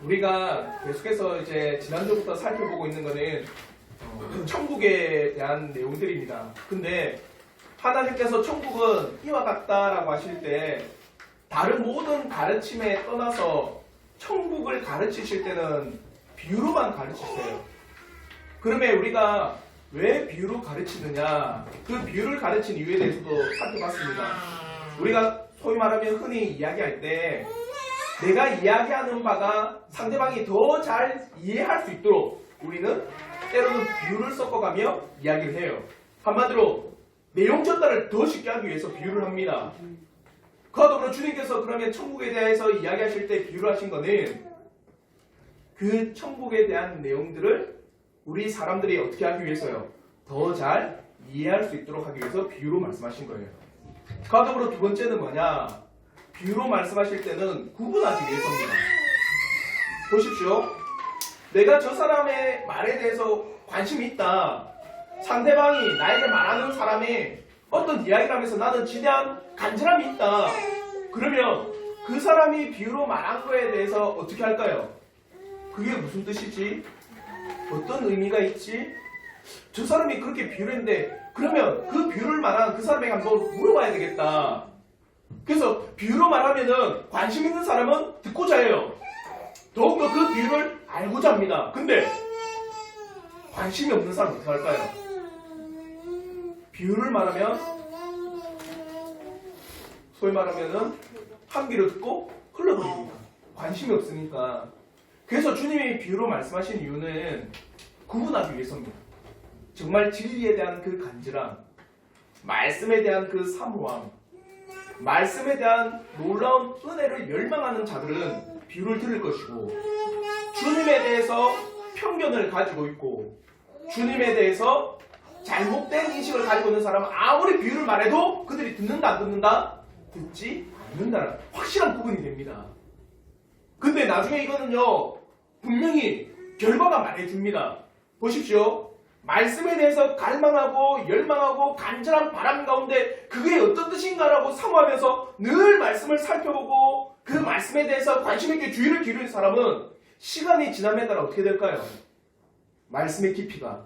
우리가 계속해서 이제 지난주부터 살펴보고 있는 거는 천국에 대한 내용들입니다. 근데 하나님께서 천국은 이와 같다라고 하실 때 다른 모든 가르침에 떠나서 천국을 가르치실 때는 비유로만 가르치세요. 그러면 우리가 왜 비유로 가르치느냐, 그 비유를 가르친 이유에 대해서도 살펴봤습니다. 우리가 소위 말하면 흔히 이야기할 때 내가 이야기하는 바가 상대방이 더 잘 이해할 수 있도록 우리는 때로는 비유를 섞어가며 이야기를 해요. 한마디로 내용 전달을 더 쉽게 하기 위해서 비유를 합니다. 그와 더불어 주님께서 그러면 천국에 대해서 이야기하실 때 비유를 하신 거는 그 천국에 대한 내용들을 우리 사람들이 어떻게 하기 위해서요? 더 잘 이해할 수 있도록 하기 위해서 비유로 말씀하신 거예요. 그와 더불어 두 번째는 뭐냐? 비유로 말씀하실 때는 구분하기 위해서입니다. 보십시오. 내가 저 사람의 말에 대해서 관심이 있다. 상대방이 나에게 말하는 사람이 어떤 이야기를 하면서 나는 지대한 간절함이 있다. 그러면 그 사람이 비유로 말한 거에 대해서 어떻게 할까요? 그게 무슨 뜻이지? 어떤 의미가 있지? 저 사람이 그렇게 비유를 했는데 그러면 그 비유를 말한 그 사람에게 한번 물어봐야 되겠다. 그래서 비유로 말하면은 관심 있는 사람은 듣고자 해요. 더욱더 그 비유를 알고자 합니다. 근데 관심이 없는 사람은 어떻게 할까요? 비유를 말하면 소위 말하면은 한 귀로 듣고 흘러버립니다. 관심이 없으니까. 그래서 주님이 비유로 말씀하신 이유는 구분하기 위해서입니다. 정말 진리에 대한 그 간절함, 말씀에 대한 그 사모함, 말씀에 대한 놀라운 은혜를 열망하는 자들은 비유를 들을 것이고, 주님에 대해서 편견을 가지고 있고 주님에 대해서 잘못된 인식을 가지고 있는 사람은 아무리 비유를 말해도 그들이 듣는다 안 듣는다? 듣지 않는다는 확실한 구분이 됩니다. 근데 나중에 이거는요 분명히 결과가 말해줍니다. 보십시오. 말씀에 대해서 갈망하고 열망하고 간절한 바람 가운데 그게 어떤 뜻인가라고 사모하면서 늘 말씀을 살펴보고 그 말씀에 대해서 관심 있게 주의를 기울이는 사람은 시간이 지남에 따라 어떻게 될까요? 말씀의 깊이가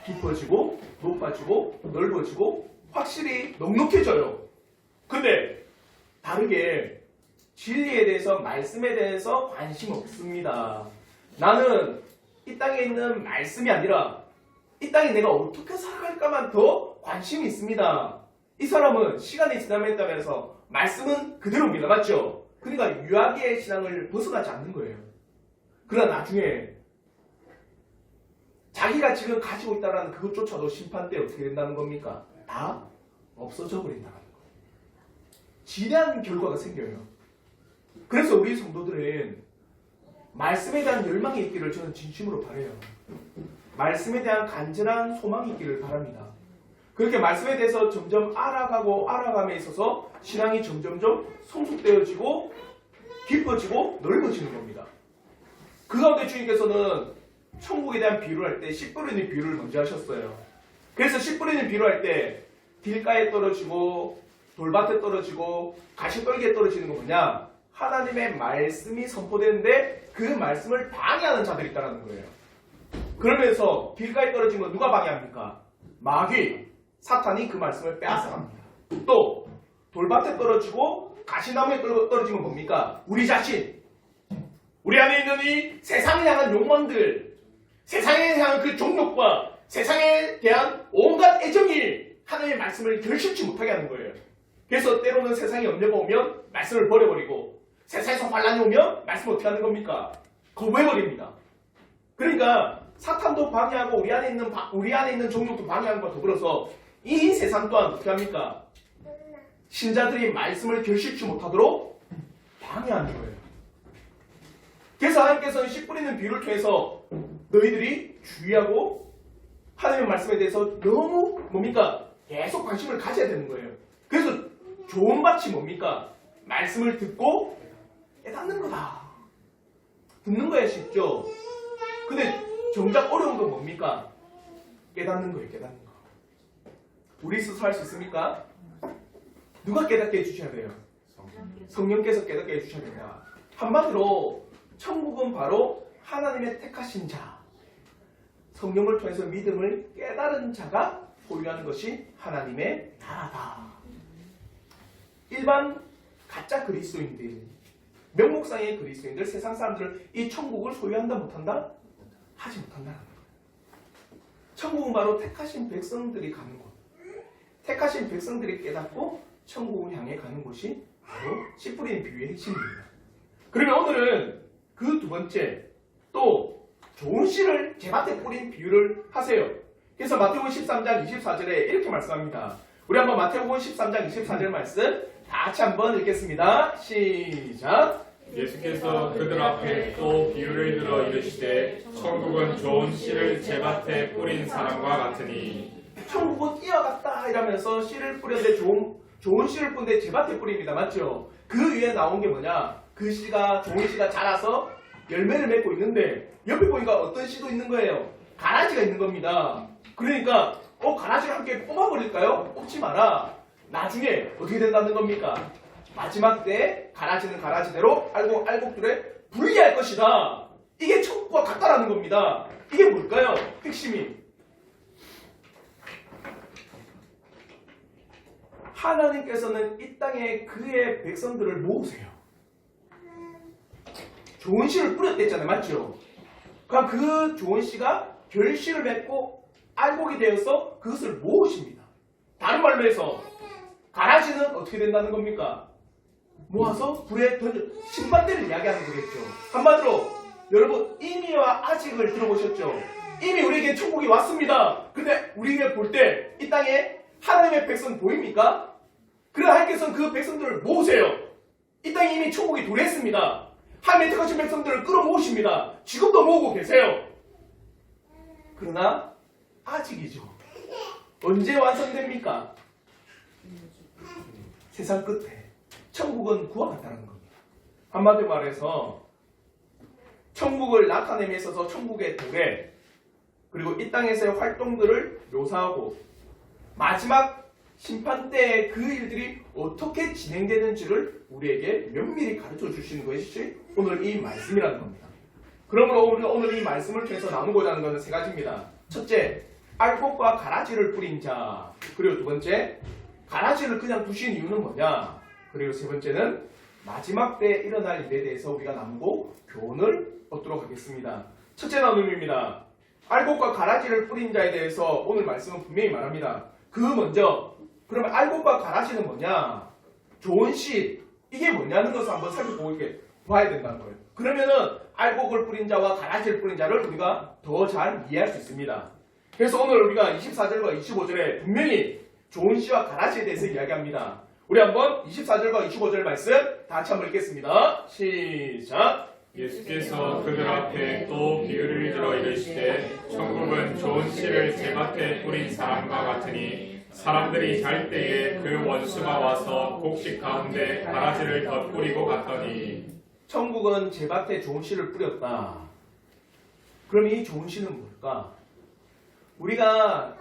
깊어지고 높아지고 넓어지고 확실히 넉넉해져요. 근데 다르게 진리에 대해서 말씀에 대해서 관심 없습니다. 나는 이 땅에 있는 말씀이 아니라 이 땅에 내가 어떻게 살아갈까만 더 관심이 있습니다. 이 사람은 시간이 지남에 따라서 말씀은 그대로입니다. 맞죠? 그러니까 유아기의 신앙을 벗어나지 않는 거예요. 그러나 나중에 자기가 지금 가지고 있다는 그것조차도 심판 때 어떻게 된다는 겁니까? 다 없어져 버린다는 거예요. 지대한 결과가 생겨요. 그래서 우리 성도들은 말씀에 대한 열망이 있기를 저는 진심으로 바라요. 말씀에 대한 간절한 소망이 있기를 바랍니다. 그렇게 말씀에 대해서 점점 알아감에 있어서 신앙이 점점점 성숙되어지고 깊어지고 넓어지는 겁니다. 그 가운데 주님께서는 천국에 대한 비유를 할 때 씨 뿌리는 비유를 먼저 하셨어요. 그래서 씨 뿌리는 비유를 할 때 길가에 떨어지고 돌밭에 떨어지고 가시떨기에 떨어지는 건 뭐냐? 하나님의 말씀이 선포되는데 그 말씀을 방해하는 자들이 있다는 거예요. 그러면서 길가에 떨어진 건 누가 방해합니까? 마귀, 사탄이 그 말씀을 빼앗아갑니다. 또 돌밭에 떨어지고 가시나무에 떨어진 건 뭡니까? 우리 자신, 우리 안에 있는 이 세상에 향한 욕망들, 세상에 향한 그 종욕과 세상에 대한 온갖 애정이 하나님의 말씀을 결실치 못하게 하는 거예요. 그래서 때로는 세상에 염려가 오면 말씀을 버려버리고 세상에서 환란이 오면 말씀을 어떻게 하는 겁니까? 거부해버립니다. 그러니까 사탄도 방해하고 우리 안에 있는 종욕도 방해하는 것과 더불어서 이 세상 또한 어떻게 합니까? 신자들이 말씀을 결실치 못하도록 방해하는 거예요. 그래서 하나님께서는 씨 뿌리는 비유를 통해서 너희들이 주의하고 하나님의 말씀에 대해서 너무 뭡니까? 계속 관심을 가져야 되는 거예요. 그래서 좋은 밭이 뭡니까? 말씀을 듣고 깨닫는 거다. 듣는 거야 쉽죠? 근데 정작 어려운 건 뭡니까? 깨닫는 거예요. 깨닫는 거. 우리 스스로 할 수 있습니까? 누가 깨닫게 해주셔야 돼요? 성령께서 깨닫게 해주셔야 된다. 한마디로 천국은 바로 하나님의 택하신 자, 성령을 통해서 믿음을 깨달은 자가 소유하는 것이 하나님의 나라다. 일반 가짜 그리스도인들, 명목상의 그리스도인들, 세상 사람들은 이 천국을 소유한다 못한다? 하지 못한다는 거예요. 천국은 바로 택하신 백성들이 가는 곳. 택하신 백성들이 깨닫고 천국을 향해 가는 곳이 바로 씨 뿌리는 비유의 핵심입니다. 그러면 오늘은 그 두 번째, 또 좋은 씨를 제밭에 뿌린 비유를 하세요. 그래서 마태복음 13장 24절에 이렇게 말씀합니다. 우리 한번 마태복음 13장 24절 말씀 다 같이 한번 읽겠습니다. 시작. 예수께서 그들 앞에 또 비유를 들어 이르시되 천국은 좋은 씨를 제밭에 뿌린 사람과 같으니. 천국은 이어갔다 이러면서 씨를 뿌렸는데 좋은 씨를 뿌는데 제밭에 뿌립니다. 맞죠? 그 위에 나온 게 뭐냐? 그 씨가 좋은 씨가 자라서 열매를 맺고 있는데 옆에 보니까 어떤 씨도 있는 거예요. 가라지가 있는 겁니다. 그러니까 가라지를 함께 뽑아버릴까요? 뽑지 마라. 나중에 어떻게 된다는 겁니까? 마지막 때 가라지는 가라지대로 알곡들에 분리할 것이다. 이게 천국과 같다라는 겁니다. 이게 뭘까요? 핵심이 하나님께서는 이 땅에 그의 백성들을 모으세요. 좋은 씨를 뿌렸댔잖아요. 맞죠? 그럼 그 좋은 씨가 결실을 맺고 알곡이 되어서 그것을 모으십니다. 다른 말로 해서 가라지는 어떻게 된다는 겁니까? 모아서 불에 던져 신반대를 이야기하는 거겠죠. 한마디로 여러분 이미와 아직을 들어보셨죠? 이미 우리에게 천국이 왔습니다. 근데 우리에게 볼 때 이 땅에 하나님의 백성 보입니까? 그러나 하나님께서는 그 백성들을 모으세요. 이 땅에 이미 천국이 도래했습니다. 하나님의 택하신 백성들을 끌어모으십니다. 지금도 모으고 계세요. 그러나 아직이죠. 언제 완성됩니까? 세상 끝에. 천국은 구와 같다는 겁니다. 한마디로 말해서 천국을 나타냄에 있어서 천국의 도래 그리고 이 땅에서의 활동들을 묘사하고 마지막 심판 때의 그 일들이 어떻게 진행되는지를 우리에게 면밀히 가르쳐 주시는 것이 오늘 이 말씀이라는 겁니다. 그러므로 우리가 오늘 이 말씀을 통해서 나누고자 하는 것은 세 가지입니다. 첫째, 알곡과 가라지를 뿌린 자. 그리고 두 번째, 가라지를 그냥 두신 이유는 뭐냐. 그리고 세 번째는 마지막 때에 일어날 일에 대해서 우리가 나누고 교훈을 얻도록 하겠습니다. 첫째 나눔입니다. 알곡과 가라지를 뿌린 자에 대해서 오늘 말씀은 분명히 말합니다. 그 먼저 그러면 알곡과 가라지는 뭐냐? 좋은 씨 이게 뭐냐는 것을 한번 살펴보고 이렇게 봐야 된다는 거예요. 그러면은 알곡을 뿌린 자와 가라지를 뿌린 자를 우리가 더 잘 이해할 수 있습니다. 그래서 오늘 우리가 24절과 25절에 분명히 좋은 씨와 가라지에 대해서 이야기합니다. 우리 한번 24절과 25절 말씀 다 같이 한번 읽겠습니다. 시작. 예수께서 그들 앞에 또 비유를 들어 이르시되 천국은 좋은 씨를 제밭에 뿌린 사람과 같으니 사람들이 잘 때에 그 원수가 와서 곡식 가운데 가라지를 덧뿌리고 갔더니. 천국은 제밭에 좋은 씨를 뿌렸다. 그럼 이 좋은 씨는 뭘까? 우리가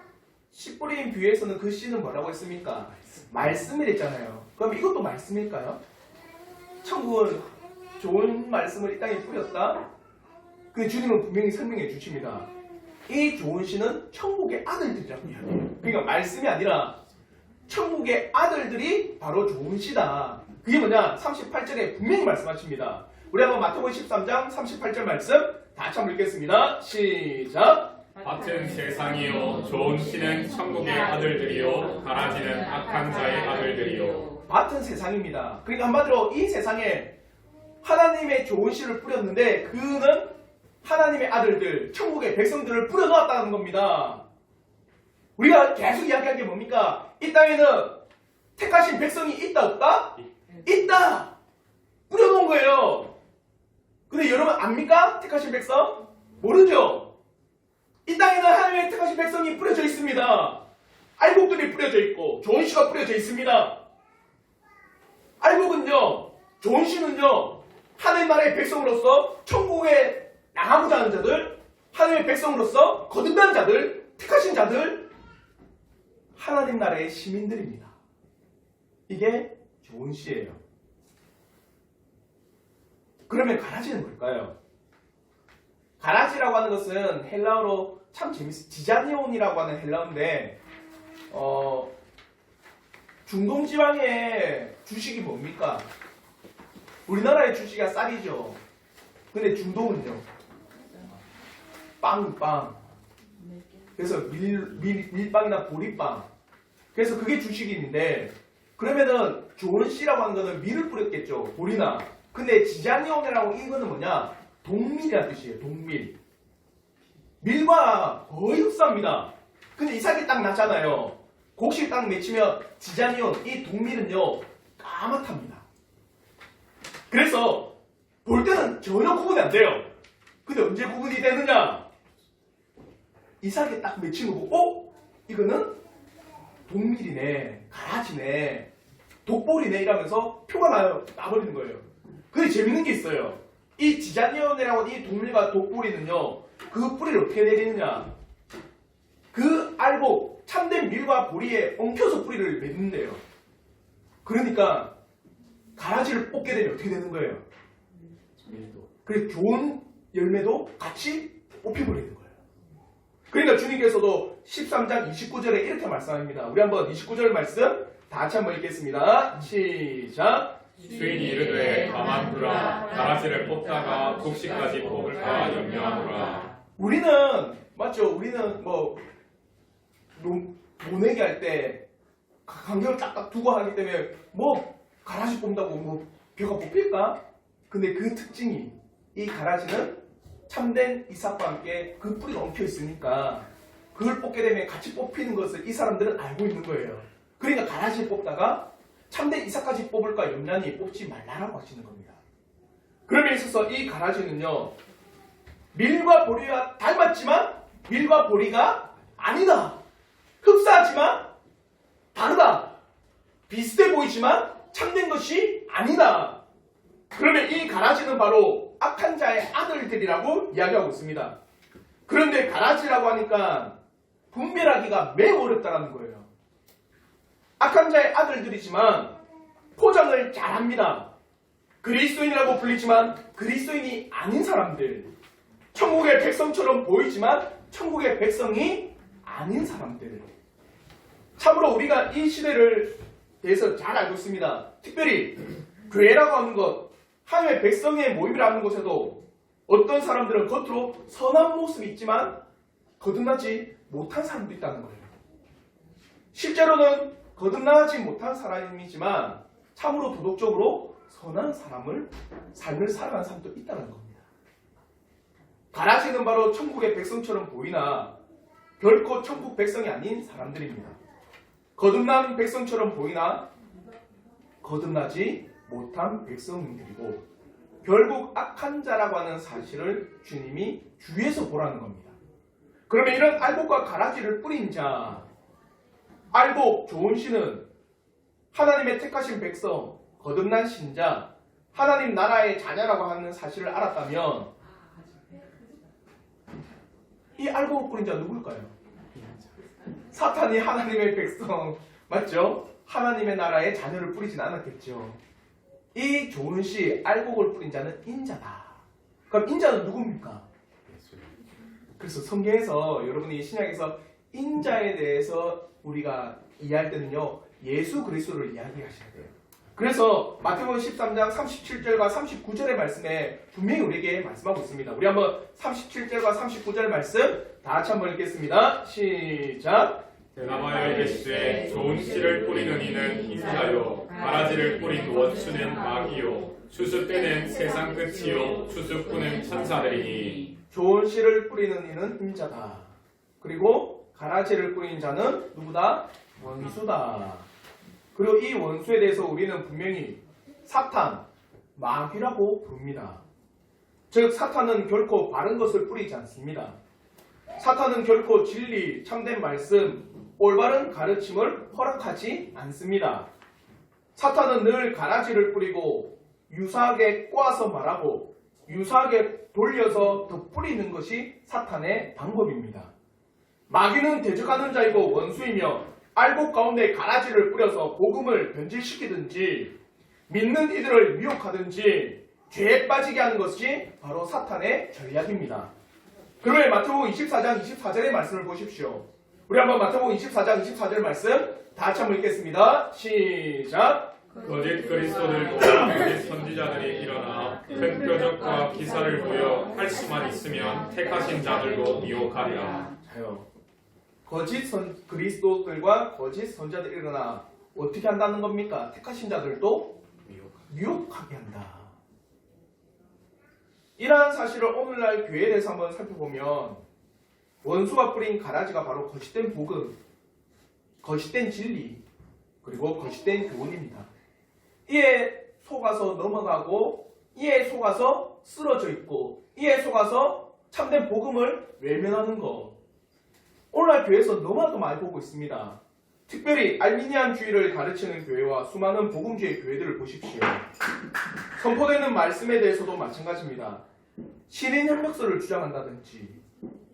씨 뿌린 비유에서는 그 씨는 뭐라고 했습니까? 말씀이랬잖아요. 그럼 이것도 말씀일까요? 천국은 좋은 말씀을 이 땅에 뿌렸다. 그 주님은 분명히 설명해 주십니다. 이 좋은 씨는 천국의 아들들이라고 이야기해요. 그러니까 말씀이 아니라 천국의 아들들이 바로 좋은 씨다. 그게 뭐냐? 38절에 분명히 말씀하십니다. 우리 한번 마태복음 13장 38절 말씀 다 같이 한번 읽겠습니다. 시작. 같은 세상이요 좋은 씨는 천국의 아들들이요 가라지는 악한 자의 아들들이요. 같은 세상입니다. 그러니까 한마디로 이 세상에 하나님의 좋은 씨를 뿌렸는데 그는 하나님의 아들들, 천국의 백성들을 뿌려놓았다는 겁니다. 우리가 계속 이야기한 게 뭡니까? 이 땅에는 택하신 백성이 있다 없다? 있다! 뿌려놓은 거예요. 근데 여러분 압니까? 택하신 백성? 모르죠? 이 땅에는 하나님의 택하신 백성이 뿌려져 있습니다. 알곡들이 뿌려져 있고 좋은 씨가 뿌려져 있습니다. 알곡은요, 좋은 씨는요, 하나님 나라의 백성으로서 천국에 나가고자 하는 자들, 하나님의 백성으로서 거듭난 자들, 택하신 자들, 하나님 나라의 시민들입니다. 이게 좋은 씨예요. 그러면 가라지는 뭘까요? 가라지라고 하는 것은 헬라어로 참 재밌어요. 지자니온이라고 하는 헬라어인데 중동 지방의 주식이 뭡니까? 우리나라의 주식이 쌀이죠. 근데 중동은요? 빵. 그래서 밀빵이나 보리빵. 그래서 그게 주식인데 그러면은 좋은 씨라고 하는 거는 밀을 뿌렸겠죠. 보리나. 근데 지자니온이라고 이거는 뭐냐? 동밀이라는 뜻이에요. 동밀. 밀과 거의 흡사합니다. 근데 이삭이 딱 났잖아요. 곡식 딱 맺히면 지자니온, 이 동밀은요 까맣답니다. 그래서 볼 때는 전혀 구분이 안 돼요. 근데 언제 구분이 되느냐? 이삭이 딱 맺힌 거 보고 이거는 동밀이네, 가라지네, 독볼이네 이러면서 표가 나버리는 거예요. 근데 재밌는 게 있어요. 이 지자니온이라고 하는 이 동밀과 독보리는요, 그 뿌리를 어떻게 내리느냐? 그 알복, 참된 밀과 보리에 엉켜서 뿌리를 맺는데요. 그러니까 가라지를 뽑게 되면 어떻게 되는 거예요? 그래 좋은 열매도 같이 뽑혀버리는 거예요. 그러니까 주님께서도 13장 29절에 이렇게 말씀합니다. 우리 한번 29절 말씀 다 같이 한번 읽겠습니다. 시작. 주인이 이르되 가만 두라. 가라지를 뽑다가 곡식까지 뽑을까 염려하노라. 우리는 맞죠? 우리는 뭐 모내기 할 때 간격을 딱딱 두고 하기 때문에 뭐 가라지 뽑는다고 뭐 벼가 뽑힐까? 근데 그 특징이 이 가라지는 참된 이삭과 함께 그 뿌리가 엉켜 있으니까 그걸 뽑게 되면 같이 뽑히는 것을 이 사람들은 알고 있는 거예요. 그러니까 가라지를 뽑다가 참된 이삭까지 뽑을까 염려하니 뽑지 말라라고 하시는 겁니다. 그러면 있어서 이 가라지는요, 밀과 보리와 닮았지만 밀과 보리가 아니다. 흡사하지만 다르다. 비슷해 보이지만 참된 것이 아니다. 그러면 이 가라지는 바로 악한 자의 아들들이라고 이야기하고 있습니다. 그런데 가라지라고 하니까 분별하기가 매우 어렵다는 거예요. 악한 자의 아들들이지만 포장을 잘합니다. 그리스도인이라고 불리지만 그리스도인이 아닌 사람들. 천국의 백성처럼 보이지만 천국의 백성이 아닌 사람들. 참으로 우리가 이 시대를 대해서 잘 알고 있습니다. 특별히 교회라고 하는 것, 하나님의 백성의 모임이라는 곳에도 어떤 사람들은 겉으로 선한 모습이 있지만 거듭나지 못한 사람도 있다는 거예요. 실제로는 거듭나지 못한 사람이지만 참으로 도덕적으로 선한 삶을 살아가는 사람도 있다는 겁니다. 가라지는 바로 천국의 백성처럼 보이나 결코 천국 백성이 아닌 사람들입니다. 거듭난 백성처럼 보이나 거듭나지 못한 백성들이고 결국 악한 자라고 하는 사실을 주님이 주위에서 보라는 겁니다. 그러면 이런 알복과 가라지를 뿌린 자, 알복, 좋은 씨는 하나님의 택하신 백성, 거듭난 신자, 하나님 나라의 자녀라고 하는 사실을 알았다면 이 알복을 뿌린 자 누굴까요? 사탄이 하나님의 백성, 맞죠? 하나님의 나라의 자녀를 뿌리진 않았겠죠. 이 좋은 씨, 알복을 뿌린 자는 인자다. 그럼 인자는 누굽니까? 그래서 성경에서 여러분이 신약에서 인자에 대해서 우리가 이해할 때는요, 예수 그리스도를 이야기하셔야 돼요. 그래서 마태복음 13장 37절과 39절의 말씀에 분명히 우리에게 말씀하고 있습니다. 우리 한번 37절과 39절 말씀 다 같이 한번 읽겠습니다. 시작. 대답하여 이르시되 좋은 씨를 뿌리는 이는 인자요 가라지를 뿌린 원수는 마귀요 추수 때는 세상 끝이요 추수꾼은 천사들이니. 좋은 씨를 뿌리는 이는 인자다. 그리고 가라지를 뿌린 자는 누구다? 원수다. 그리고 이 원수에 대해서 우리는 분명히 사탄, 마귀라고 부릅니다. 즉 사탄은 결코 바른 것을 뿌리지 않습니다. 사탄은 결코 진리, 참된 말씀, 올바른 가르침을 허락하지 않습니다. 사탄은 늘 가라지를 뿌리고 유사하게 꼬아서 말하고 유사하게 돌려서 더 뿌리는 것이 사탄의 방법입니다. 마귀는 대적하는 자이고 원수이며 알복 가운데 가라지를 뿌려서 복음을 변질시키든지 믿는 이들을 미혹하든지 죄에 빠지게 하는 것이 바로 사탄의 전략입니다. 그러면 마태복음 24장 24절의 말씀을 보십시오. 우리 한번 마태복음 24장 24절 말씀 다 같이 한번 읽겠습니다. 시작. 거짓 그리스도들과 거짓 선지자들이 일어나 큰 표적과 기사를 보여 할 수만 있으면 택하신 자들도 미혹하리라. 자요. 거짓 그리스도들과 거짓 선지자들이 일어나 어떻게 한다는 겁니까? 택하신 자들도 미혹하게 한다. 이러한 사실을 오늘날 교회에 대해서 한번 살펴보면 원수가 뿌린 가라지가 바로 거짓된 복음, 거짓된 진리, 그리고 거짓된 교훈입니다. 이에 속아서 넘어가고 이에 속아서 쓰러져 있고 이에 속아서 참된 복음을 외면하는 것. 오늘날 교회에서 너무나도 많이 보고 있습니다. 특별히 알미니안주의를 가르치는 교회와 수많은 복음주의 교회들을 보십시오. 선포되는 말씀에 대해서도 마찬가지입니다. 신인협력서를 주장한다든지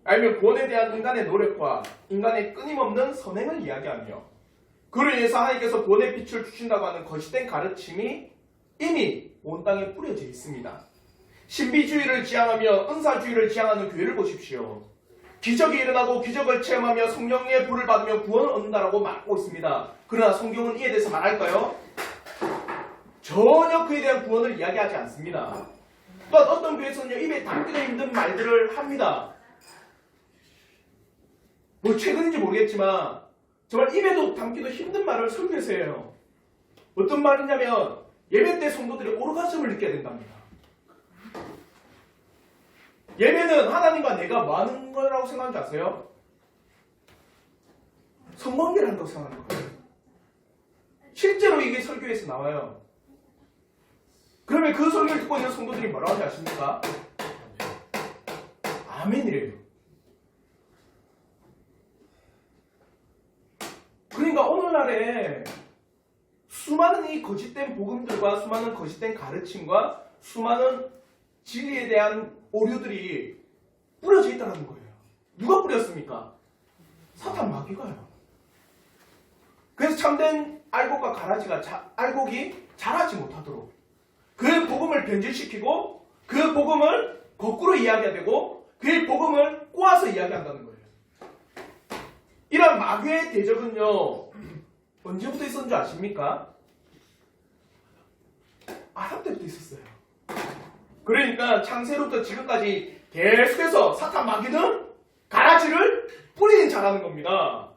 아니면 구원에 대한 인간의 노력과 인간의 끊임없는 선행을 이야기하며 그로 인해서 하나님께서 구원의 빛을 주신다고 하는 거짓된 가르침이 이미 온 땅에 뿌려져 있습니다. 신비주의를 지향하며 은사주의를 지향하는 교회를 보십시오. 기적이 일어나고 기적을 체험하며 성령의 불을 받으며 구원을 얻는다라고 말하고 있습니다. 그러나 성경은 이에 대해서 말할까요? 전혀 그에 대한 구원을 이야기하지 않습니다. 또한 어떤 교회에서는요, 입에 담기도 힘든 말들을 합니다. 뭐 최근인지 모르겠지만 정말 입에도 담기도 힘든 말을 설교해서 해요. 어떤 말이냐면 예배 때 성도들이 오르가즘을 느껴야 된답니다. 예배는 하나님과 내가 뭐 하는 거라고 생각하는지 아세요? 성관계를 한다고 생각하는 거예요. 실제로 이게 설교에서 나와요. 그러면 그 설교를 듣고 있는 성도들이 뭐라고 하는지 아십니까? 아멘이래요. 그러니까 오늘날에 수많은 이 거짓된 복음들과 수많은 거짓된 가르침과 수많은 진리에 대한 오류들이 뿌려져 있다는 거예요. 누가 뿌렸습니까? 사탄 마귀가요. 그래서 참된 알곡과 가라지가 알곡이 자라지 못하도록 그 복음을 변질시키고 그 복음을 거꾸로 이야기하되고 그 복음을 꼬아서 이야기한다는 거예요. 이런 마귀의 대적은요 언제부터 있었는지 아십니까? 아담 때부터 있었어요. 그러니까 창세로부터 지금까지 계속해서 사탄 마귀는 가라지를 뿌리는 자라는 겁니다.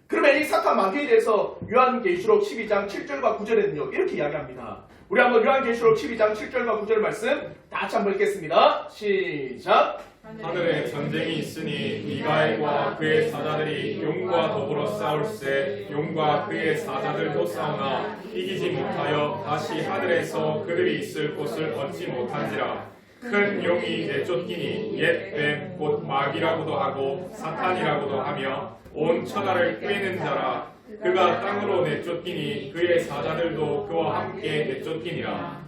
그러면 이 사탄 마귀에 대해서 요한계시록 12장 7절과 9절에는요 이렇게 이야기합니다. 우리 한번 요한계시록 12장 7절과 9절 말씀 다 같이 한번 읽겠습니다. 시작. 하늘에 전쟁이 있으니 미가엘과 그의 사자들이 용과 더불어 싸울세 용과 그의 사자들도 싸우나 이기지 못하여 다시 하늘에서 그들이 있을 곳을 얻지 못한지라. 큰 용이 내쫓기니 옛 뱀 곧 마귀라고도 하고 사탄이라고도 하며 온 천하를 꿰는 자라. 그가 땅으로 내쫓기니 그의 사자들도 그와 함께 내쫓기니라.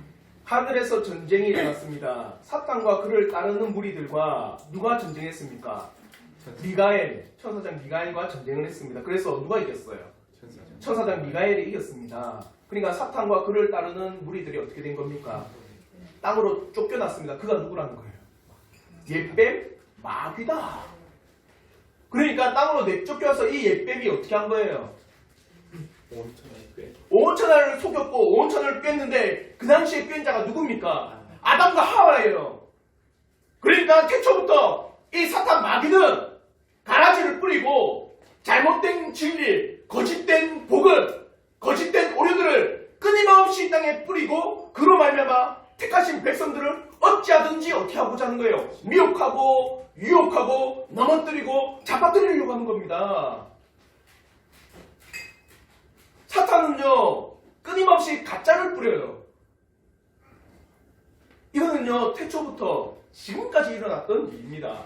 하늘에서 전쟁이 일어났습니다. 사탄과 그를 따르는 무리들과 누가 전쟁했습니까? 미가엘, 천사장 미가엘과 전쟁을 했습니다. 그래서 누가 이겼어요? 천사장 미가엘이 이겼습니다. 그러니까 사탄과 그를 따르는 무리들이 어떻게 된 겁니까? 땅으로 쫓겨났습니다. 그가 누구라는 거예요? 옛뱀 마귀다. 그러니까 땅으로 내쫓겨서 이 옛뱀이 어떻게 한 거예요? 온 천하를 속였고 온 천하를 꿰는데 그 당시에 꿰는 자가 누굽니까? 아담과 하와예요. 그러니까 태초부터 이 사탄 마귀는 가라지를 뿌리고 잘못된 진리, 거짓된 복음, 거짓된 오류들을 끊임없이 이 땅에 뿌리고 그로 말미암아 택하신 백성들을 어찌하든지 어떻게 하고자 하는 거예요. 미혹하고 유혹하고 넘어뜨리고 잡아뜨리려고 하는 겁니다. 사탄은요 끊임없이 가짜를 뿌려요. 이거는요 태초부터 지금까지 일어났던 일입니다.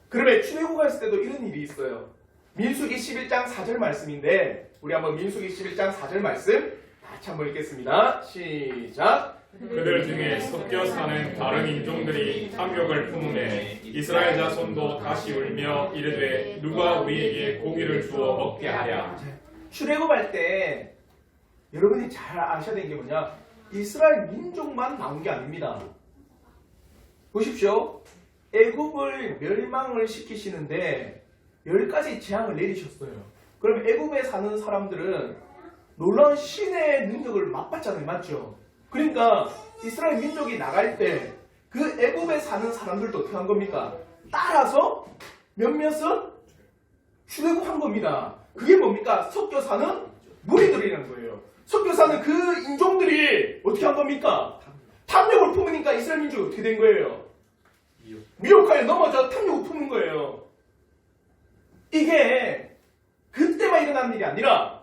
그러면 출애굽가 있을 때도 이런 일이 있어요. 민수기 11장 4절 말씀인데 우리 한번 민수기 11장 4절 말씀 같이 한번 읽겠습니다. 시작. 그들 중에 섞여 사는 다른 인종들이 탐욕을 품으매 이스라엘 자손도 다시 울며 이르되 누가 우리에게 고기를 주어 먹게 하랴. 출애굽할 때 여러분이 잘 아셔야 되는 게 뭐냐? 이스라엘 민족만 나온 게 아닙니다. 보십시오. 애굽을 멸망을 시키시는데 10가지 재앙을 내리셨어요. 그럼 애굽에 사는 사람들은 놀라운 신의 능력을 맛봤잖아요. 맞죠? 그러니까 이스라엘 민족이 나갈 때 그 애굽에 사는 사람들도 어떻게 한 겁니까? 따라서 몇몇은 출애굽한 겁니다. 그게 뭡니까? 섞여 사는 무리들이라는 거예요. 섞여 사는 그 인종들이 어떻게 한 겁니까? 탐욕을 품으니까 이스라엘 민족이 어떻게 된 거예요? 미혹하여 넘어져 탐욕을 품은 거예요. 이게 그때만 일어나는 일이 아니라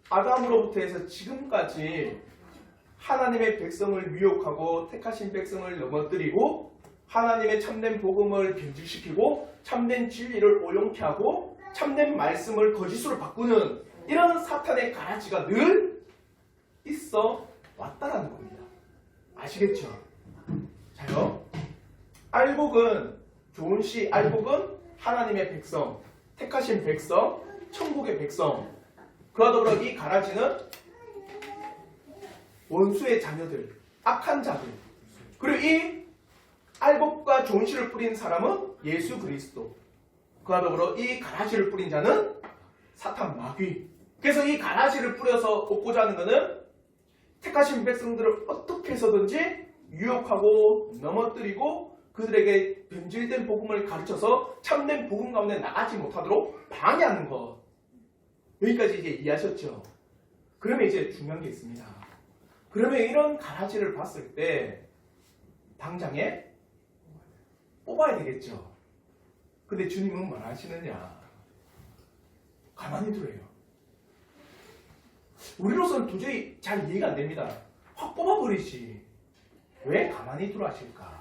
아담으로부터 해서 지금까지 하나님의 백성을 미혹하고 택하신 백성을 넘어뜨리고 하나님의 참된 복음을 변질시키고 참된 진리를 오용케 하고 참된 말씀을 거짓으로 바꾸는 이런 사탄의 가라지가 늘 있어 왔다라는 겁니다. 아시겠죠? 자요. 알곡은 좋은 씨, 알곡은 하나님의 백성, 택하신 백성, 천국의 백성. 그와 더불어 이 가라지는 원수의 자녀들, 악한 자들. 그리고 이 알곡과 좋은 씨를 뿌린 사람은 예수 그리스도. 그와 더불어 이 가라지를 뿌린 자는 사탄 마귀. 그래서 이 가라지를 뿌려서 꽂고자 하는 것은 택하신 백성들을 어떻게 해서든지 유혹하고 넘어뜨리고 그들에게 변질된 복음을 가르쳐서 참된 복음 가운데 나가지 못하도록 방해하는 것. 여기까지 이제 이해하셨죠? 그러면 이제 중요한 게 있습니다. 그러면 이런 가라지를 봤을 때 당장에 뽑아야 되겠죠. 근데 주님은 뭘 하시느냐? 가만히 두래요. 우리로서는 도저히 잘 이해가 안 됩니다. 확 뽑아버리지. 왜 가만히 두라 하실까?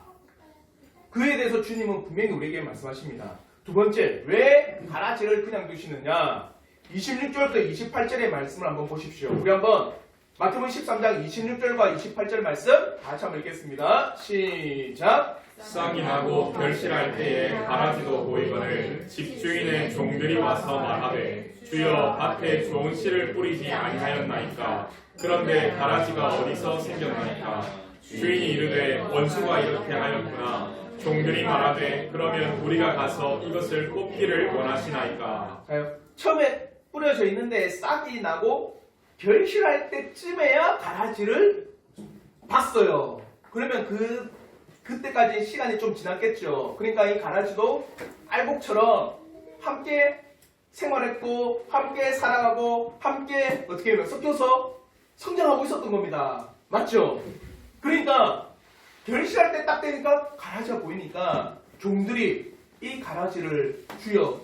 그에 대해서 주님은 분명히 우리에게 말씀하십니다. 두 번째, 왜 가라지를 그냥 두시느냐? 26절부터 28절의 말씀을 한번 보십시오. 우리 한번 마태복음 13장 26절과 28절 말씀 다시 한번 읽겠습니다. 시작. 싹이 나고 결실할 때에 가라지도 보이거늘 집주인의 종들이 와서 말하되 주여 밭에 좋은 씨를 뿌리지 아니하였나이까. 그런데 가라지가 어디서 생겼나이까. 주인이 이르되 원수가 이렇게 하였구나. 종들이 말하되 그러면 우리가 가서 이것을 뽑기를 원하시나이까. 처음에 뿌려져 있는데 싹이 나고 결실할 때쯤에야 가라지를 봤어요. 그러면 그때까지 시간이 좀 지났겠죠. 그러니까 이 가라지도 알곡처럼 함께 생활했고 함께 살아가고 함께 어떻게 보면 섞여서 성장하고 있었던 겁니다. 맞죠? 그러니까 결실할 때 딱 되니까 가라지가 보이니까 종들이 이 가라지를 주여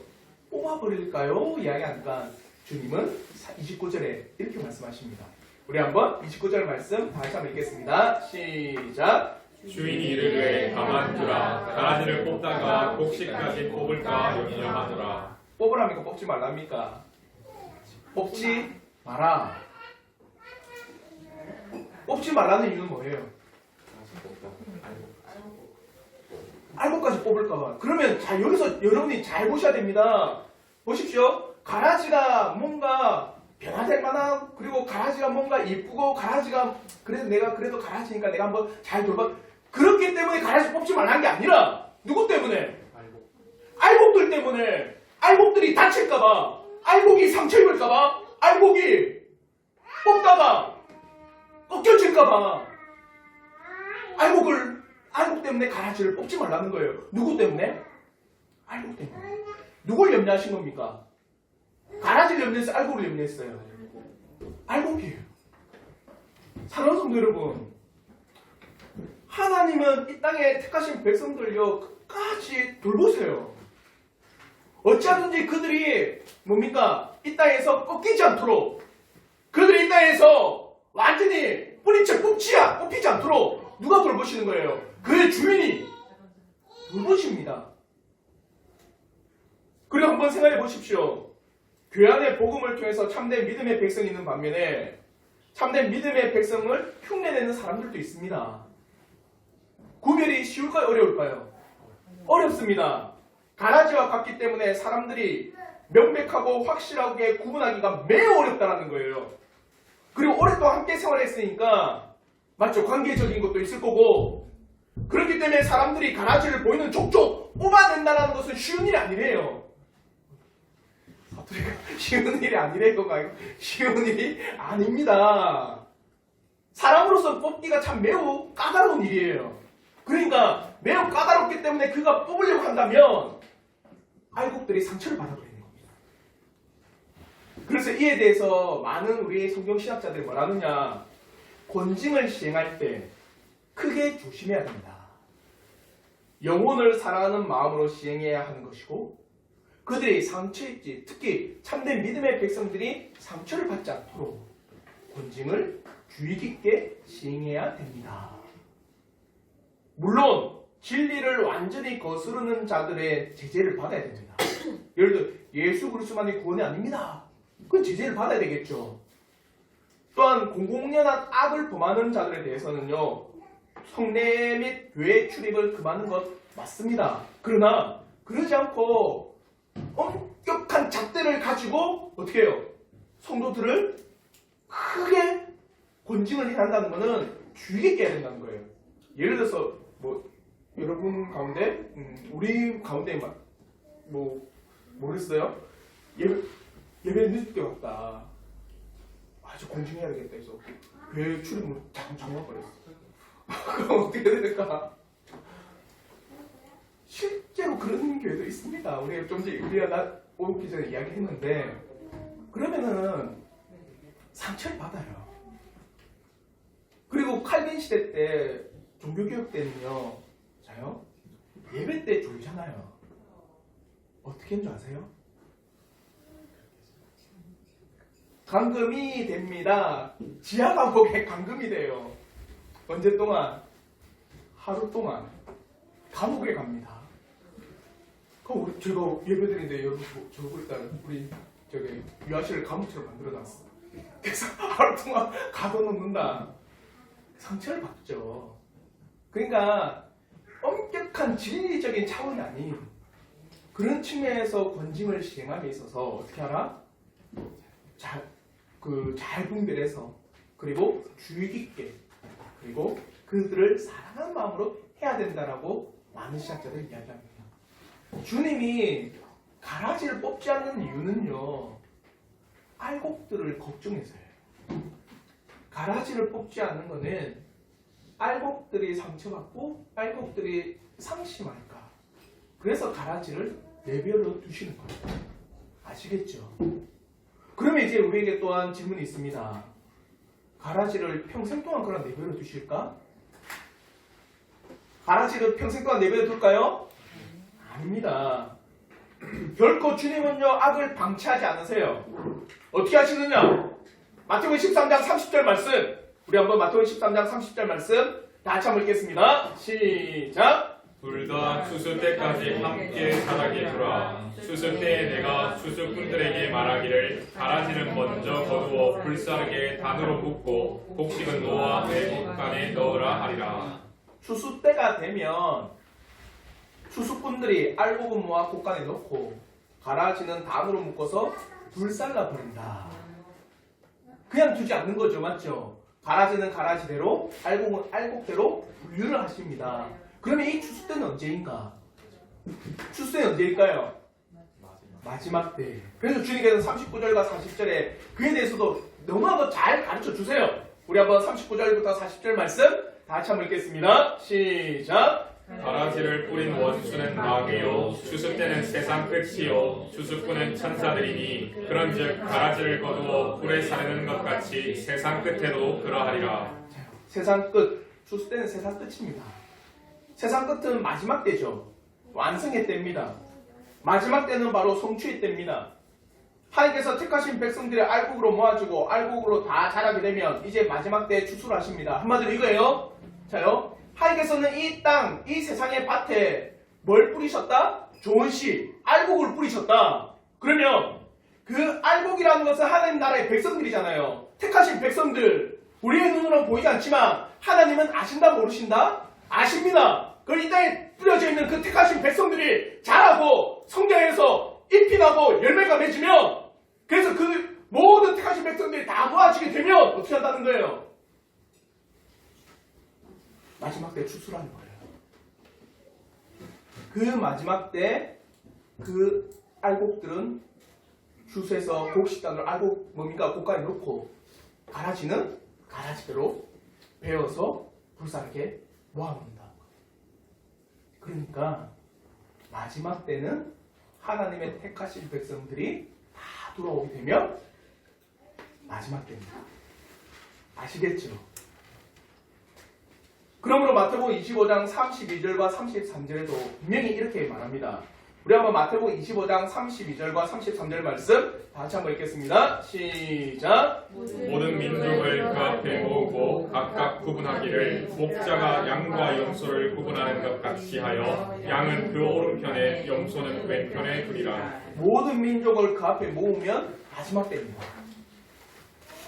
뽑아버릴까요? 이야기하니까 주님은 29절에 이렇게 말씀하십니다. 우리 한번 29절 말씀 다시 한번 읽겠습니다. 시작. 주인이 이르되 가만두라. 가라지를 뽑다가 곡식까지 뽑을까 염려하더라. 뽑으랍니까? 뽑지 말랍니까? 뽑지 마라. 뽑지 말라는 이유는 뭐예요? 알곡까지 뽑을까봐. 그러면 자 여기서 여러분이 잘 보셔야 됩니다. 보십시오. 가라지가 뭔가 변화될 만한, 그리고 가라지가 뭔가 이쁘고 가라지가 그래도 내가 그래도 가라지니까 내가 한번 잘 돌봐. 그렇기 때문에 가라지 뽑지 말라는 게 아니라 누구 때문에? 알곡들 때문에. 알곡들이 다칠까봐, 알곡이 상처 입을까봐, 알곡이 뽑다가 꺾여질까봐 알곡 때문에 가라지를 뽑지 말라는 거예요. 누구 때문에? 알곡 때문에. 누굴 염려하신 겁니까? 가라지를 염려했어요? 알곡을 염려했어요? 알곡이에요. 사랑하는 성도 여러분, 하나님은 이 땅에 택하신 백성들요 끝까지 돌보세요. 어찌하든지 그들이 뭡니까? 이 땅에서 꺾이지 않도록, 그들이 이 땅에서 완전히 뿌린 채 뽑히지 않도록 누가 돌보시는 거예요? 그의 주인이 돌보십니다. 그리고 한번 생각해 보십시오. 교회 안의 복음을 통해서 참된 믿음의 백성이 있는 반면에 참된 믿음의 백성을 흉내내는 사람들도 있습니다. 구별이 쉬울까요? 어려울까요? 어렵습니다. 가라지와 같기 때문에 사람들이 명백하고 확실하게 구분하기가 매우 어렵다는 거예요. 그리고 오랫동안 함께 생활했으니까 맞죠? 관계적인 것도 있을 거고 그렇기 때문에 사람들이 가라지를 보이는 족족 뽑아낸다는 것은 쉬운 일이 아니래요. 사투리가 쉬운 일이 아니래요가 아니고 쉬운 일이 아닙니다. 사람으로서 뽑기가 참 매우 까다로운 일이에요. 그러니까 매우 까다롭기 때문에 그가 뽑으려고 한다면 알곡들이 상처를 받아버리는 겁니다. 그래서 이에 대해서 많은 우리 성경 신학자들이 뭐라느냐, 권징을 시행할 때 크게 조심해야 됩니다. 영혼을 사랑하는 마음으로 시행해야 하는 것이고, 그들이 상처 입지, 특히 참된 믿음의 백성들이 상처를 받지 않도록 권징을 주의 깊게 시행해야 됩니다. 물론 진리를 완전히 거스르는 자들의 제재를 받아야 됩니다. 예를 들어 예수 그리스도만이 구원이 아닙니다. 그건 제재를 받아야 되겠죠. 또한 공공연한 악을 범하는 자들에 대해서는요, 성례 및 교회 출입을 금하는 것 맞습니다. 그러나 그러지 않고 엄격한 잣대를 가지고 어떻게 해요? 성도들을 크게 권징을 해야 한다는 것은 주의 깊게 해야 된다는 거예요. 예를 들어서 뭐 여러분 가운데 우리 가운데 뭐 모르겠어요? 예배 늦게 왔다. 아주 권징해야 되겠다 해서 교회 출입을 잠궈버렸어. 그럼 어떻게 해야 될까? 실제로 그런 교회도 있습니다. 우리가 좀 전에 우리가 오기 전에 이야기했는데, 그러면은 상처를 받아요. 그리고 칼빈 시대 때 종교개혁 때는요, 자요, 예배 때 졸잖아요. 어떻게 했는 줄 아세요? 감금이 됩니다. 지하 감옥에 감금이 돼요. 언제 동안? 하루 동안 감옥에 갑니다. 그럼 제가 예배드리는데 여러분 저거 일단 우리 저기 유아실을 감옥처럼 만들어놨어. 그래서 하루 동안 가둬놓는다. 상처를 받죠. 그러니까 엄격한 진리적인 차원이 아닌 그런 측면에서 권징을 시행함에 있어서 어떻게 하라? 잘 분별해서, 그리고 주의 깊게, 그리고 그들을 사랑하는 마음으로 해야 된다라고 많은 신학자들이 이야기합니다. 주님이 가라지를 뽑지 않는 이유는요, 알곡들을 걱정해서요. 가라지를 뽑지 않는 것은 알곡들이 상처받고 알곡들이 상심할까. 그래서 가라지를 내버려 두시는 거예요. 아시겠죠? 그러면 이제 우리에게 또한 질문이 있습니다. 가라지를 평생 동안 그냥 내버려 두실까? 가라지를 평생 동안 내버려 둘까요? 아닙니다. 결코 주님은요, 악을 방치하지 않으세요. 어떻게 하시느냐? 마태복음 13장 30절 말씀, 우리 한번 마태복음 13장 30절 말씀 다 같이 한번 읽겠습니다. 시작! 둘 다 추수 때까지 함께 자라게 두라. 추수 때에 내가 추수꾼들에게 말하기를, 가라지는 먼저 거두어 불사르게 단으로 묶고 곡식은 노아 내 옷간에 넣으라 하리라. 추수 때가 되면 추수꾼들이 알곡은 모아 곡간에 넣고 가라지는 단으로 묶어서 불살라 버린다. 그냥 두지 않는 거죠, 맞죠? 가라지는 가라지대로, 알곡은 알곡대로 분류를 하십니다. 그러면 이 추수 때는 언제인가? 추수 때는 언제일까요? 마지막 때. 그래서 주님께서 39절과 40절에 그에 대해서도 너무나도 잘 가르쳐 주세요. 우리 한번 39절부터 40절 말씀 다 같이 한번 읽겠습니다. 시작! 가라지를 뿌린 원수는 마귀요, 추수 때는 세상 끝이요, 추수꾼은 천사들이니, 그런즉 가라지를 거두어 불에 사르는 것 같이 세상 끝에도 그러하리라. 세상 끝, 추수 때는 세상 끝입니다. 세상 끝은 마지막 때죠. 완성의 때입니다. 마지막 때는 바로 성취의 때입니다. 하나님께서 택하신 백성들의 알곡으로 모아주고 알곡으로 다 자라게 되면 이제 마지막 때에 추수를 하십니다. 한마디로 이거예요. 자요, 하나님께서는 이 땅, 이 세상의 밭에 뭘 뿌리셨다? 좋은 씨, 알곡을 뿌리셨다. 그러면 그 알곡이라는 것은 하나님 나라의 백성들이잖아요. 택하신 백성들, 우리의 눈으로는 보이지 않지만 하나님은 아신다 모르신다? 아십니다. 그럼 이 땅에 뿌려져 있는 그 택하신 백성들이 자라고 성장해서 잎이 나고 열매가 맺으면, 그래서 그 모든 택하신 백성들이 다 모아지게 되면 어떻게 한다는 거예요? 마지막 때 추수라는 거예요. 그 마지막 때 그 알곡들은 주스에서 곡식단을 알곡 뭡니까 고가에 넣고 가라지는 가라지대로 베어서 불사르게 모아놓는다. 그러니까 마지막 때는 하나님의 택하신 백성들이 다 돌아오게 되면 마지막 때입니다. 아시겠죠? 그러므로 마태복음 25장 32절과 33절에도 분명히 이렇게 말합니다. 우리 한번 마태복음 25장 32절과 33절 말씀 다 같이 한번 읽겠습니다. 시작. 모든 민족을 그 앞에 모으고 각각 구분하기를 목자가 양과 염소를 구분하는 것 같이 하여 양은 그 오른편에 염소는 왼편에 두리라. 모든 민족을 그 앞에 모으면 마지막 때입니다.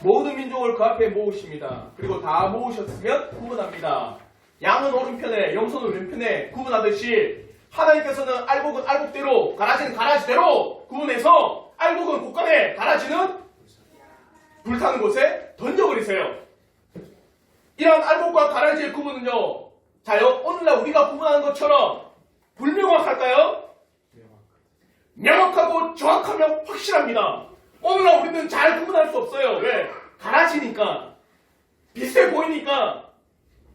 모든 민족을 그 앞에 모으십니다. 그리고 다 모으셨으면 구분합니다. 양은 오른편에 염소는 왼편에 구분하듯이 하나님께서는 알곡은 알곡대로 가라지는 가라지대로 구분해서 알곡은 곡간에 가라지는 불타는 곳에 던져버리세요. 이러한 알곡과 가라지의 구분은요, 자요 오늘날 우리가 구분하는 것처럼 불명확할까요? 명확하고 정확하며 확실합니다. 오늘날 우리는 잘 구분할 수 없어요. 왜? 가라지니까 비슷해 보이니까.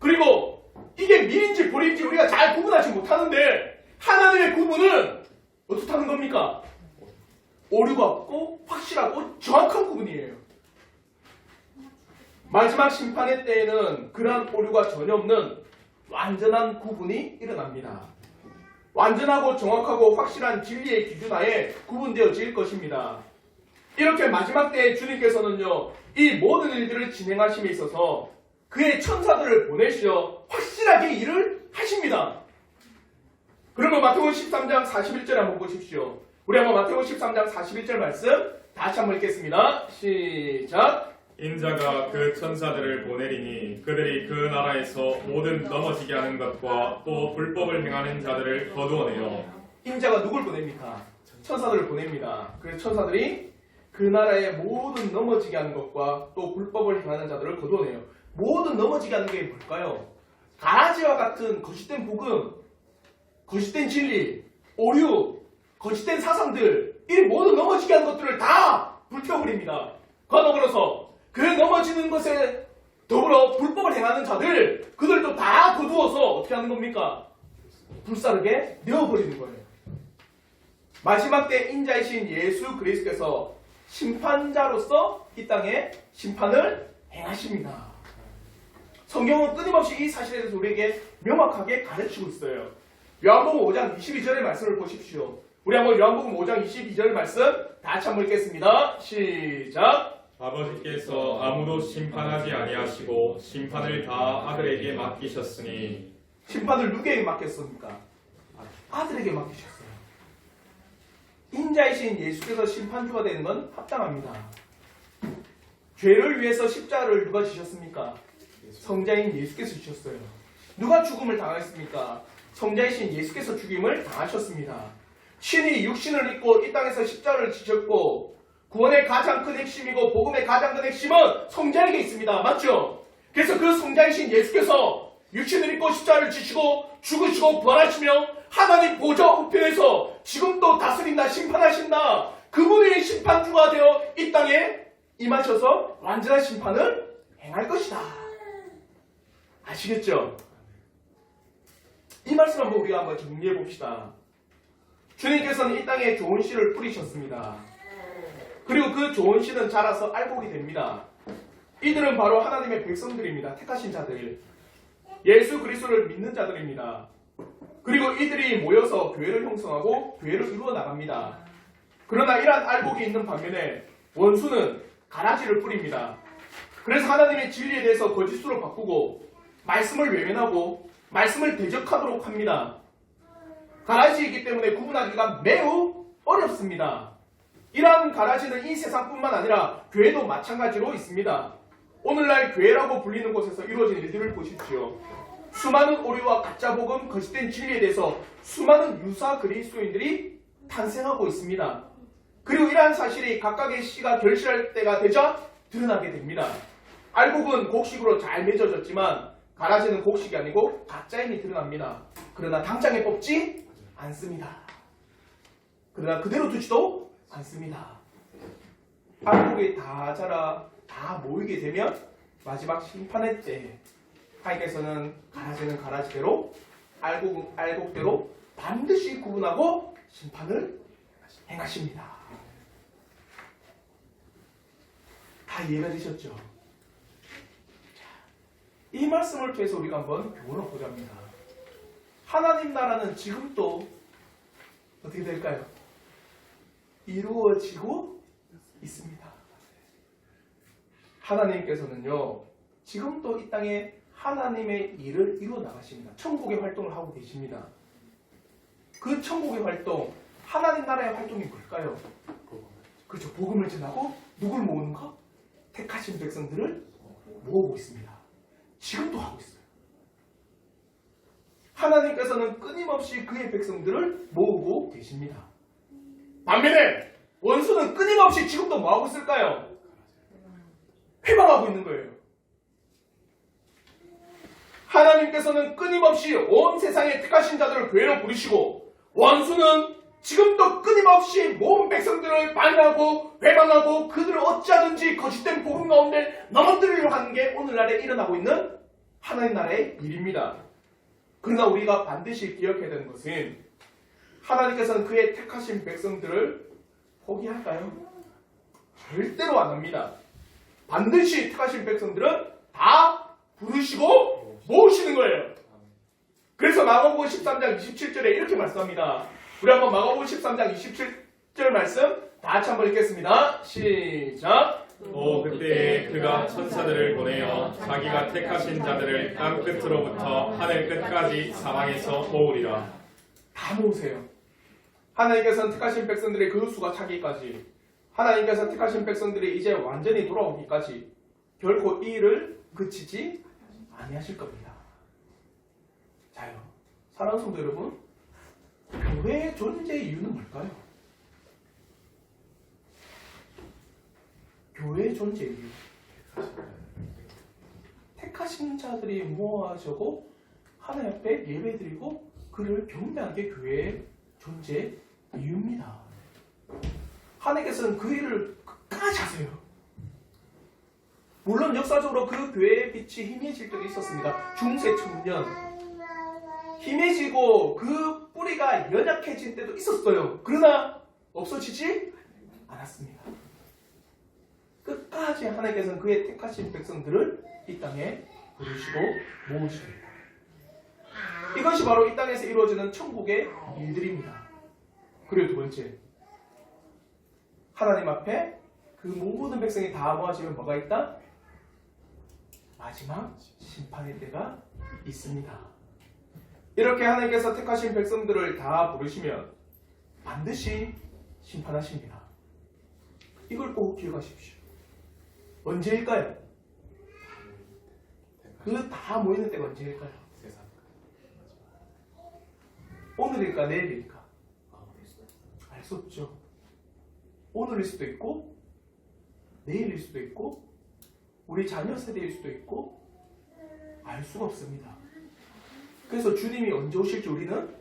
그리고 이게 밀인지 불인지 우리가 잘 구분하지 못하는데 하나님의 구분은 어떻게 하는 겁니까? 오류가 없고 확실하고 정확한 구분이에요. 마지막 심판의 때에는 그러한 오류가 전혀 없는 완전한 구분이 일어납니다. 완전하고 정확하고 확실한 진리의 기준하에 구분되어질 것입니다. 이렇게 마지막 때에 주님께서는요, 이 모든 일들을 진행하심에 있어서 그의 천사들을 보내시어 확실하게 일을 하십니다. 그러면 마태복음 13장 41절 한번 보십시오. 우리 한번 마태복음 13장 41절 말씀 다시 한번 읽겠습니다. 시작. 인자가 그 천사들을 보내리니 그들이 그 나라에서 모든 넘어지게 하는 것과 또 불법을 행하는 자들을 거두어내요. 인자가 누굴 보냅니까? 천사들을 보냅니다. 그래서 천사들이 그 나라의 모든 넘어지게 하는 것과 또 불법을 행하는 자들을 거두어내요. 모든 넘어지게 하는 게 뭘까요? 가라지와 같은 거짓된 복음, 거짓된 진리, 오류, 거짓된 사상들, 이 모든 넘어지게 하는 것들을 다 불태워버립니다. 더불어서 그 넘어지는 것에 더불어 불법을 행하는 자들, 그들도 다 거두어서 어떻게 하는 겁니까? 불사르게 내어버리는 거예요. 마지막 때 인자이신 예수 그리스도께서 심판자로서 이 땅에 심판을 행하십니다. 성경은 끊임없이 이 사실에 대해서 우리에게 명확하게 가르치고 있어요. 요한복음 5장 22절의 말씀을 보십시오. 우리 한번 요한복음 5장 22절 말씀 다시 한번 읽겠습니다. 시작. 아버지께서 아무도 심판하지 아니하시고 심판을 다 아들에게 맡기셨으니. 심판을 누구에게 맡겼습니까? 아들에게 맡기셨어요. 인자이신 예수께서 심판주가 되는 건 합당합니다. 죄를 위해서 십자가를 누가 지셨습니까? 성자인 예수께서 지셨어요. 누가 죽음을 당하였습니까? 성자이신 예수께서 죽임을 당하셨습니다. 신이 육신을 입고 이 땅에서 십자가를 지셨고 구원의 가장 큰 핵심이고 복음의 가장 큰 핵심은 성자에게 있습니다. 맞죠? 그래서 그 성자이신 예수께서 육신을 입고 십자가를 지시고 죽으시고 부활하시며 하나님 보좌 우편에서 지금도 다스린다, 심판하신다. 그분이 심판주가 되어 이 땅에 임하셔서 완전한 심판을 행할 것이다. 아시겠죠? 이 말씀 한번 우리가 한번 정리해 봅시다. 주님께서는 이 땅에 좋은 씨를 뿌리셨습니다. 그리고 그 좋은 씨는 자라서 알곡이 됩니다. 이들은 바로 하나님의 백성들입니다. 택하신 자들. 예수 그리스도를 믿는 자들입니다. 그리고 이들이 모여서 교회를 형성하고 교회를 이루어 나갑니다. 그러나 이러한 알곡이 있는 반면에 원수는 가라지를 뿌립니다. 그래서 하나님의 진리에 대해서 거짓으로 바꾸고 말씀을 외면하고 말씀을 대적하도록 합니다. 가라지이기 때문에 구분하기가 매우 어렵습니다. 이러한 가라지는 이 세상뿐만 아니라 교회도 마찬가지로 있습니다. 오늘날 교회라고 불리는 곳에서 이루어진 일들을 보십시오. 수많은 오류와 가짜 복음, 거짓된 진리에 대해서 수많은 유사 그리스도인들이 탄생하고 있습니다. 그리고 이러한 사실이 각각의 씨가 결실할 때가 되자 드러나게 됩니다. 알곡은 곡식으로 잘 맺어졌지만 가라지는 곡식이 아니고 가짜임이 드러납니다. 그러나 당장에 뽑지 않습니다. 그러나 그대로 두지도 않습니다. 알곡이 다 자라 다 모이게 되면 마지막 심판의 때 하나님께서는 가라지는 가라지대로 알곡대로 반드시 구분하고 심판을 행하십니다. 다 이해가 되셨죠? 이 말씀을 통해서 우리가 한번 교훈을 보자 합니다. 하나님 나라는 지금도 어떻게 될까요? 이루어지고 있습니다. 하나님께서는요, 지금도 이 땅에 하나님의 일을 이루어 나가십니다. 천국의 활동을 하고 계십니다. 그 천국의 활동, 하나님 나라의 활동이 뭘까요? 그렇죠. 복음을 전하고 누굴 모으는가? 택하신 백성들을 모으고 있습니다. 지금도 하고 있어요. 하나님께서는 끊임없이 그의 백성들을 모으고 계십니다. 반면에 원수는 끊임없이 지금도 뭐하고 있을까요? 회방하고 있는 거예요. 하나님께서는 끊임없이 온 세상에 택하신 자들을 교회로 부르시고 원수는 지금도 끊임없이 모은 백성들을 반하고 회방하고 그들을 어찌하든지 거짓된 복음 가운데 넘어뜨리려고 하는 게 오늘날에 일어나고 있는 하나님 나라의 일입니다. 그러나 우리가 반드시 기억해야 되는 것은 하나님께서는 그의 택하신 백성들을 포기할까요? 절대로 안 합니다. 반드시 택하신 백성들은 다 부르시고 모으시는 거예요. 그래서 마가복음 13장 27절에 이렇게 말씀합니다. 우리 한번 마가복음 13장 27절 말씀 다 같이 한번 읽겠습니다. 시작. 또 그때에 그가 천사들을 보내어 자기가 택하신 자들을 땅 끝으로부터 하늘 끝까지 사방에서 모으리라. 다 모으세요. 하나님께서는 택하신 백성들의 그 수가 차기까지, 하나님께서 택하신 백성들이 이제 완전히 돌아오기까지 결코 이 일을 그치지 아니하실 겁니다. 자요, 사랑하는 성도 여러분, 교회의 존재의 이유는 뭘까요? 교회의 존재의 이유. 택하신 자들이 모아지고 하나님 앞에 예배드리고 그를 경배하는 게 교회의 존재 이유입니다. 하나님께서는 그 일을 끝까지 하세요. 물론 역사적으로 그 교회의 빛이 희미해질 때도 있었습니다. 중세 청년 희미해지고 그 뿌리가 연약해질 때도 있었어요. 그러나 없어지지 않았습니다. 끝까지 하나님께서는 그의 택하신 백성들을 이 땅에 부르시고 모으십니다. 이것이 바로 이 땅에서 이루어지는 천국의 일들입니다. 그리고 두 번째, 하나님 앞에 그 모든 백성이 다 모아지면 뭐가 있다? 마지막 심판의 때가 있습니다. 이렇게 하나님께서 택하신 백성들을 다 부르시면 반드시 심판하십니다. 이걸 꼭 기억하십시오. 언제일까요? 그 다 모이는 때가 언제일까요? 오늘일까 내일일까? 알 수 없죠. 오늘일 수도 있고 내일일 수도 있고 우리 자녀 세대일 수도 있고 알 수가 없습니다. 그래서 주님이 언제 오실지 우리는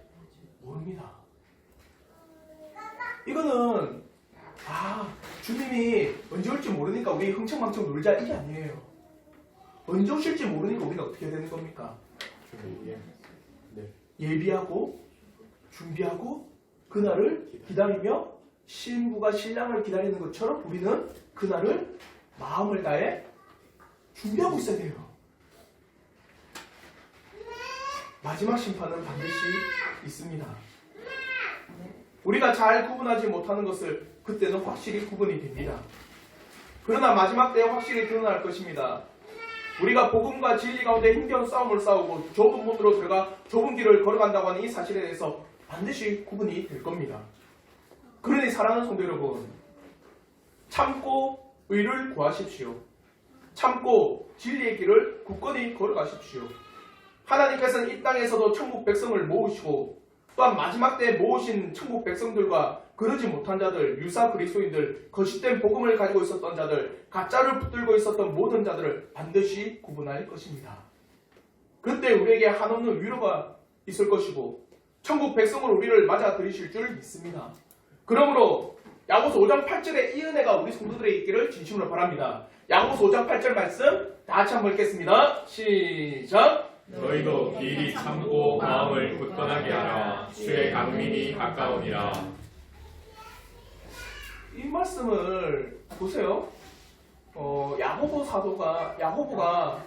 모릅니다. 이거는 주님이 언제 올지 모르니까 우리 흥청망청 놀자 이게 아니에요. 언제 오실지 모르니까 우리는 어떻게 되는 겁니까? 예비하고 준비하고 그날을 기다리며 신부가 신랑을 기다리는 것처럼 우리는 그날을 마음을 다해 준비하고 있어야 돼요. 마지막 심판은 반드시 있습니다. 우리가 잘 구분하지 못하는 것을 그때는 확실히 구분이 됩니다. 그러나 마지막 때에 확실히 드러날 것입니다. 우리가 복음과 진리 가운데 힘겨운 싸움을 싸우고 좁은 문으로 들어가 좁은 길을 걸어간다고 하는 이 사실에 대해서 반드시 구분이 될 겁니다. 그러니 사랑하는 성도 여러분, 참고 의를 구하십시오. 참고 진리의 길을 굳건히 걸어가십시오. 하나님께서는 이 땅에서도 천국 백성을 모으시고 또한 마지막 때에 모으신 천국 백성들과 그러지 못한 자들, 유사 그리스도인들, 거짓된 복음을 가지고 있었던 자들, 가짜를 붙들고 있었던 모든 자들을 반드시 구분할 것입니다. 그때 우리에게 한없는 위로가 있을 것이고 천국 백성으로 우리를 맞아들이실 줄 믿습니다. 그러므로 야고보서 5장 8절에 이 은혜가 우리 성도들에게 있기를 진심으로 바랍니다. 야고보서 5장 8절 말씀 다 같이 한번 읽겠습니다. 시작. 너희도 미리 참고 마음을 굳건하게 하라. 주의 강림이 가까우니라. 이 말씀을 보세요. 야고보가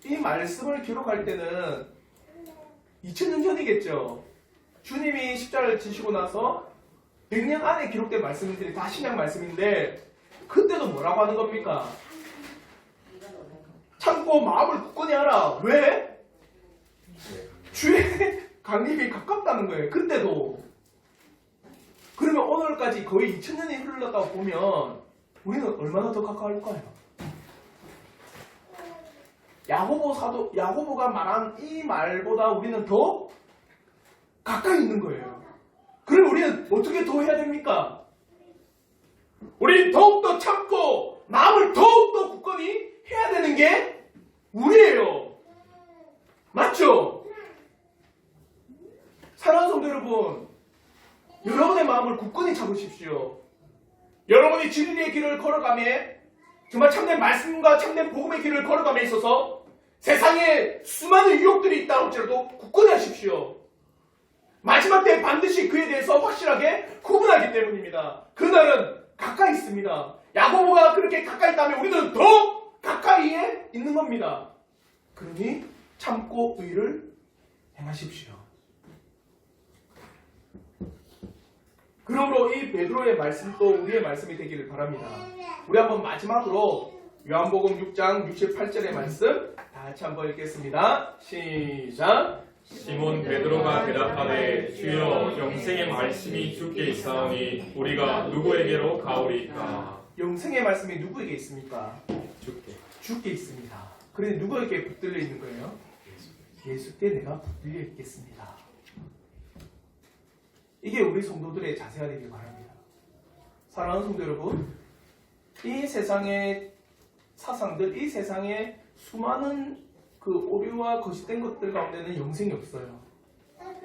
이 말씀을 기록할 때는 2000년 전이겠죠. 주님이 십자가를 지시고 나서 100년 안에 기록된 말씀들이 다 신약 말씀인데 그때도 뭐라고 하는 겁니까? 참고 마음을 굳건히 하라. 왜? 주의 강림이 가깝다는 거예요. 그때도. 그러면 오늘까지 거의 2000년이 흘렀다고 보면 우리는 얼마나 더 가까울까요? 야고보가 말한 이 말보다 우리는 더 가까이 있는 거예요. 그럼 우리는 어떻게 더 해야 됩니까? 우리는 더욱더 참고 마음을 더욱더 굳건히 해야 되는 게 우리예요. 맞죠? 사랑하는 성도 여러분, 여러분의 마음을 굳건히 잡으십시오. 여러분이 진리의 길을 걸어가며 정말 참된 말씀과 참된 복음의 길을 걸어감에 있어서 세상에 수많은 유혹들이 있다 할지라도 굳건히 하십시오. 마지막 때 반드시 그에 대해서 확실하게 구분하기 때문입니다. 그날은 가까이 있습니다. 야고보가 그렇게 가까이 있다면 우리는 더 가까이에 있는 겁니다. 그러니 참고 의를 행하십시오. 그러므로 이 베드로의 말씀도 우리의 말씀이 되기를 바랍니다. 우리 한번 마지막으로 요한복음 6장 68절의 말씀 다 같이 한번 읽겠습니다. 시작. 시몬 베드로가 대답하되 주여 영생의 말씀이 주께 있사오니 우리가 누구에게로 가오리이까. 영생의 말씀이 누구에게 있습니까? 주께. 주께 있습니다. 그런데 누구에게 붙들려 있는 거예요? 예수께 내가 붙들려 있겠습니다. 이게 우리 성도들의 자세가 되길 바랍니다. 사랑하는 성도 여러분, 이 세상의 사상들, 이 세상의 수많은 그 오류와 거짓된 것들 가운데는 영생이 없어요.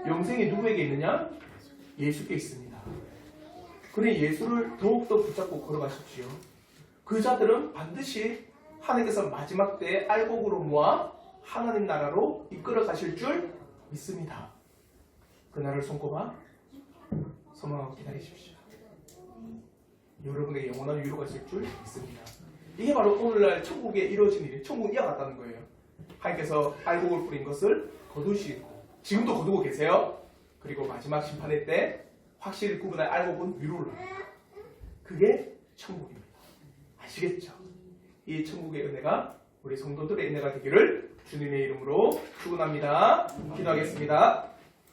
영생이 누구에게 있느냐? 예수께 있습니다. 그러니 예수를 더욱더 붙잡고 걸어가십시오. 그 자들은 반드시 하나님께서 마지막 때에 알곡으로 모아 하나님 나라로 이끌어 가실 줄 믿습니다. 그날을 손꼽아 소망하고 기다리십시오. 여러분에게 영원한 위로가 있을 줄 믿습니다. 이게 바로 오늘날 천국에 이루어진 일이 천국 이어갔다는 거예요. 하나님께서 알곡을 뿌린 것을 거두시고 지금도 거두고 계세요. 그리고 마지막 심판의 때 확실히 구분할 알곡은 위로 올라갑니다. 그게 천국입니다. 아시겠죠? 이 천국의 은혜가 우리 성도들의 은혜가 되기를 주님의 이름으로 축원합니다. 기도하겠습니다.